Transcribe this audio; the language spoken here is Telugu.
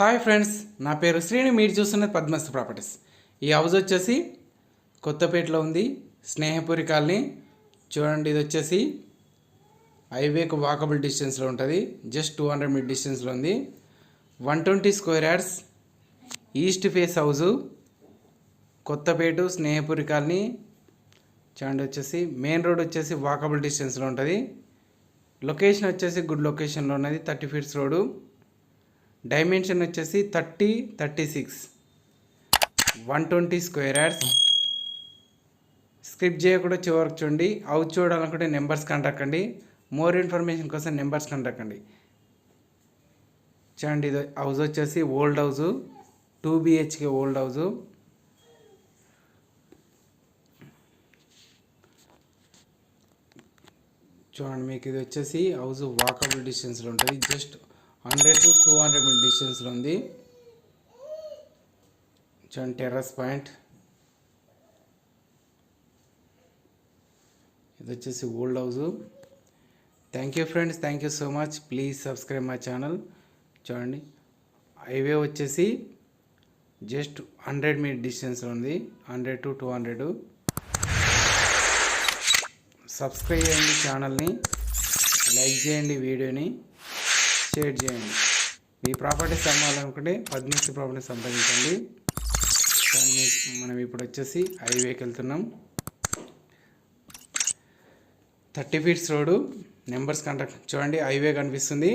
హాయ్ ఫ్రెండ్స్, నా పేరు శ్రీని. మీరు చూస్తున్నది పద్మస్తు ప్రాపర్టీస్. ఈ హౌస్ వచ్చేసి కొత్తపేటలో ఉంది, స్నేహపురి కాలనీ. చూడండి, ఇది వచ్చేసి హైవేకు వాకబుల్ డిస్టెన్స్లో ఉంటుంది. జస్ట్ 200 మీటర్ డిస్టెన్స్లో ఉంది. 120 square yards, east face house, Kothapeta Snehapuri colony. చూడండి, వచ్చేసి మెయిన్ రోడ్ వచ్చేసి వాకబుల్ డిస్టెన్స్లో ఉంటుంది. లొకేషన్ వచ్చేసి గుడ్ లొకేషన్లో ఉన్నది. 30 ఫీట్స్ రోడ్డు. డైమెన్షన్ వచ్చేసి 30-36, 120 స్క్వేర్ యార్డ్స్. స్క్రిప్ట్ చేయకుండా చివరికి చూడండి. హౌస్ చూడాలనుకుంటే నెంబర్స్ కాంటాక్ట్. మోర్ ఇన్ఫర్మేషన్ కోసం నెంబర్స్ కాంటాక్ట్. చూడండి, ఇది హౌస్ వచ్చేసి old house, 2 BHK old house. చూడండి, మీకు ఇది వచ్చేసి హౌస్ వాకబుల్ డిస్టెన్స్లో ఉంటుంది. జస్ట్ 100 to 200 మీటర్ డిస్టెన్స్లో ఉంది. చూడండి, టెర్రస్ పాయింట్. ఇది వచ్చేసి old house. Thank you friends, thank you so much. Please subscribe my channel. చూడండి, హైవే వచ్చేసి జస్ట్ 100 మీటర్ డిస్టెన్స్లో ఉంది. 100 to 200. సబ్స్క్రైబ్ చేయండి ఛానల్ని, లైక్ చేయండి, వీడియోని షేర్ చేయండి. మీ ప్రాపర్టీస్ అమ్మాలనుకుంటే పద్మశ్రీ ప్రాపర్టీస్ సంప్రదించండి. మనం ఇప్పుడు వచ్చేసి హైవేకి వెళ్తున్నాం. 30 ఫీట్స్ రోడ్డు. Numbers contact. చూడండి, హైవే కనిపిస్తుంది.